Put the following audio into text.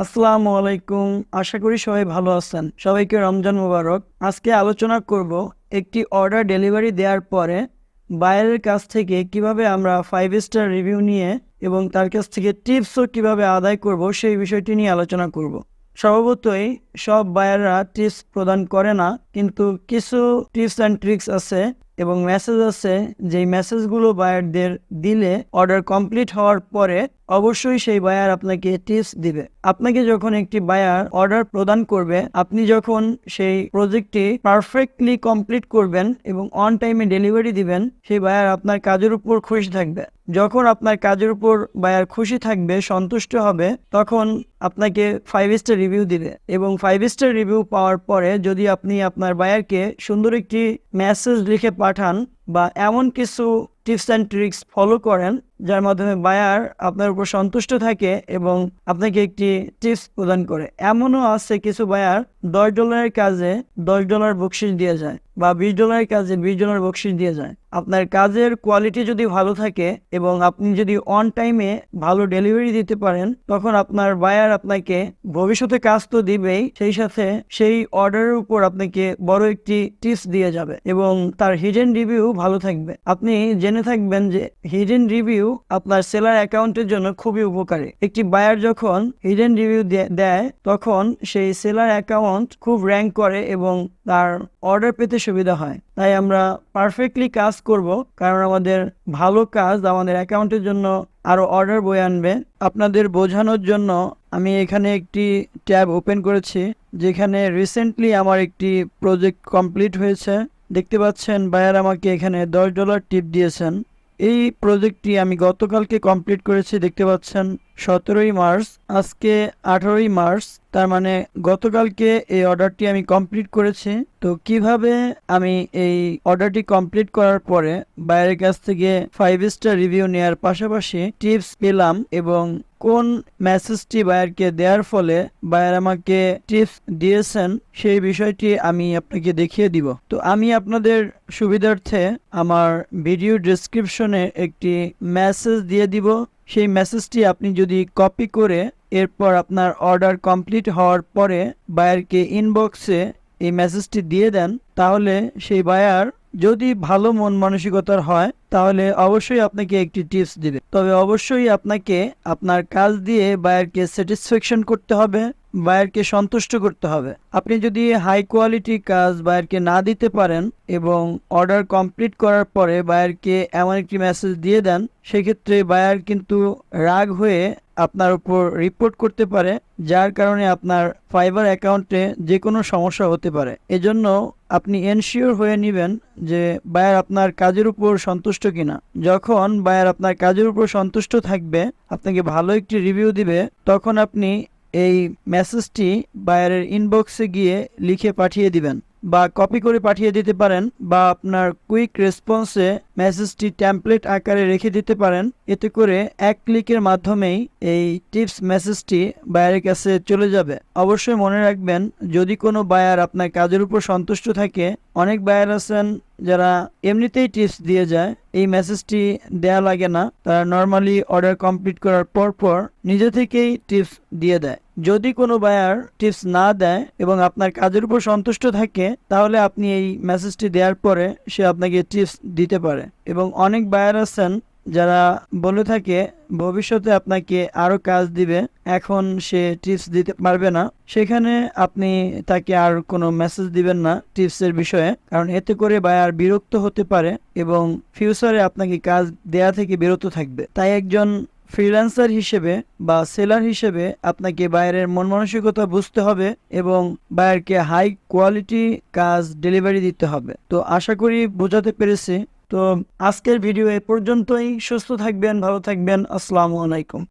আসসালামু আলাইকুম। আশা করি সবাই ভালো আছেন। সবাইকে রমজান মোবারক। আজকে আলোচনা করব একটি অর্ডার ডেলিভারি দেওয়ার পরে বায়ারের কাছ থেকে কিভাবে আমরা 5 স্টার রিভিউ নিয়ে এবং তার কাছ থেকে টিপসও কিভাবে আদায় করব সেই বিষয়টি নিয়ে আলোচনা করব। স্বভাবতই সব বায়াররা টিপস প্রদান করে না, কিন্তু কিছু টিপস অ্যান্ড ট্রিক্স আছে এবং মেসেজ আছে যেই মেসেজগুলো বায়ারদের দিলে অর্ডার কমপ্লিট হওয়ার পরে অবশ্যই সেই বায়ার আপনাকে টিপস দিবে। আপনাকে যখন একটি বায়ার অর্ডার প্রদান করবে, আপনি যখন সেই প্রজেক্টটি পারফেক্টলি কমপ্লিট করবেন এবং অন টাইমে ডেলিভারি দিবেন, সেই বায়ার আপনার কাজের উপর খুশি থাকবে। যখন আপনার কাজের উপর বায়ার খুশি থাকবে, সন্তুষ্ট হবে, তখন আপনাকে 5 স্টার রিভিউ দিবে এবং 5 স্টার রিভিউ পাওয়ার পরে যদি আপনি আপনার বায়ারকে সুন্দর একটি মেসেজ লিখে পাঠান বা এমন কিছু টিপস অ্যান্ড ট্রিক্স ফলো করেন যার মাধ্যমে বায়ার আপনার উপর সন্তুষ্ট থাকে এবং আপনাকে একটি টিপস প্রদান করে। এমনও আছে কিছু বায়ার $10 কাজে $10 বকশিশ দিয়ে যায় বা $20 কাজে $20 বকশিশ দিয়ে যায়। আপনার কাজের কোয়ালিটি যদি ভালো থাকে এবং আপনি যদি অন টাইমে ভালো ডেলিভারি দিতে পারেন, তখন আপনার বায়ার আপনাকে ভবিষ্যতে কাজ তো দিবেই, সেই সাথে সেই অর্ডারের উপর আপনাকে বড় একটি টিপস দিয়ে যাবে এবং তার হিডেন রিভিউ ভালো থাকবে। আপনি জেনে থাকবেন যে হিডেন রিভিউ আপনার সেলার অ্যাকাউন্টের জন্য খুবই উপকারী। একটি বায়ার যখন হিডেন রিভিউ দেয়, তখন সেই সেলার অ্যাকাউন্ট খুব র্যাঙ্ক করে এবং তার অর্ডার পেতে সুবিধা হয়। তাই আমরা পারফেক্টলি কাজ করব, কারণ আমাদের ভালো কাজ আমাদের অ্যাকাউন্টের জন্য আরো অর্ডার বয়ে আনবে। আপনাদের বোঝানোর জন্য আমি এখানে একটি ট্যাব ওপেন করেছি, যেখানে রিসেন্টলি আমার একটি প্রজেক্ট কমপ্লিট হয়েছে। দেখতে পাচ্ছেন বায়ার আমাকে এখানে $10 টিপ দিয়েছেন। এই প্রজেক্টটি আমি গতকালকে কমপ্লিট করেছি। দেখতে পাচ্ছেন 17ই মার্চ, আজকে 18ই মার্চ, তার মানে গতকালকে এই অর্ডারটি আমি কমপ্লিট করেছি। তো কিভাবে আমি এই অর্ডারটি কমপ্লিট করার পরে বায়ারের কাছ থেকে 5 স্টার রিভিউ নেওয়ার পাশাপাশি টিপস পেলাম এবং কোন মেসেজটি বায়ারকে দেওয়ার ফলে বায়ার আমাকে টিপস দিয়েছেন সেই বিষয়টি আমি আপনাকে দেখিয়ে দিব। তো আমি আপনাদের সুবিধার্থে আমার ভিডিও ডেসক্রিপশনে একটি মেসেজ দিয়ে দিব। সেই মেসেজটি আপনি যদি কপি করে এরপর আপনার অর্ডার কমপ্লিট হওয়ার পরে বায়ারকে ইনবক্সে এই মেসেজটি দিয়ে দেন, তাহলে সেই বায়ার যদি ভালো মন মানসিকতার হয় তাহলে অবশ্যই আপনাকে একটি টিপস দিবে। তবে অবশ্যই আপনাকে আপনার কাজ দিয়ে বায়ারকে স্যাটিসফ্যাকশন করতে হবে, বায়ারকে সন্তুষ্ট করতে হবে। আপনি যদি হাই কোয়ালিটি কাজ বায়ারকে না দিতে পারেন এবং অর্ডার কমপ্লিট করার পরে বায়ারকে এমন একটি মেসেজ দিয়ে দেন, সেক্ষেত্রে বায়ার কিন্তু রাগ হয়ে আপনার উপর রিপোর্ট করতে পারে, যার কারণে আপনার ফাইবার অ্যাকাউন্টে যে কোনো সমস্যা হতে পারে। এজন্য আপনি এনশিওর হয়ে নেবেন যে বায়ার আপনার কাজের উপর সন্তুষ্ট কিনা। যখন বায়ার আপনার কাজের উপর সন্তুষ্ট থাকবে, আপনাকে ভালো একটি রিভিউ দিবে, তখন আপনি এই মেসেজটি বায়ারের ইনবক্সে গিয়ে লিখে পাঠিয়ে দিবেন বা কপি করে পাঠিয়ে দিতে পারেন বা আপনার কুইক রেসপন্সে মেসেজটি টেমপ্লেট আকারে রেখে দিতে পারেন। এতে করে এক ক্লিকের মাধ্যমেই এই টিপস মেসেজটি বায়ারের কাছে চলে যাবে। অবশ্যই মনে রাখবেন, যদি কোনো বায়ার আপনার কাজের উপর সন্তুষ্ট থাকে, অনেক বায়ার আছেন যারা এমনিতেই টিপস দিয়ে যায়, এই মেসেজটি দেয়া লাগে না, তারা নর্মালি অর্ডার কমপ্লিট করার পর নিজে থেকেই টিপস দিয়ে দেয়। যদি কোনো বায়ার টিপস না দেয় এবং আপনার কাজের উপর সন্তুষ্ট থাকে, তাহলে আপনি এই মেসেজটি দেওয়ার পরে সে আপনাকে টিপস দিতে পারে। এবং অনেক বায়ার আছেন যারা বলে থাকে ভবিষ্যতে আপনাকে আরো কাজ দিবে, এখন সে টিপস দিতে পারবে না, সেখানে আপনি তাকে আর কোনো মেসেজ দিবেন না টিপসের বিষয়ে, কারণ এতে করে বায়ার বিরক্ত হতে পারে এবং ফিউচারে আপনাকে কাজ দেয়া থেকে বিরত থাকবে। তাই একজন ফ্রিল্যান্সার হিসেবে বা সেলার হিসেবে আপনাকে বায়ারের মন মানসিকতা বুঝতে হবে এবং বায়ারকে হাই কোয়ালিটি কাজ ডেলিভারি দিতে হবে। তো আশা করি বোঝাতে পেরেছি। তো আজকের ভিডিও এ পর্যন্তই। সুস্থ থাকবেন, ভালো থাকবেন। আসসালামু আলাইকুম।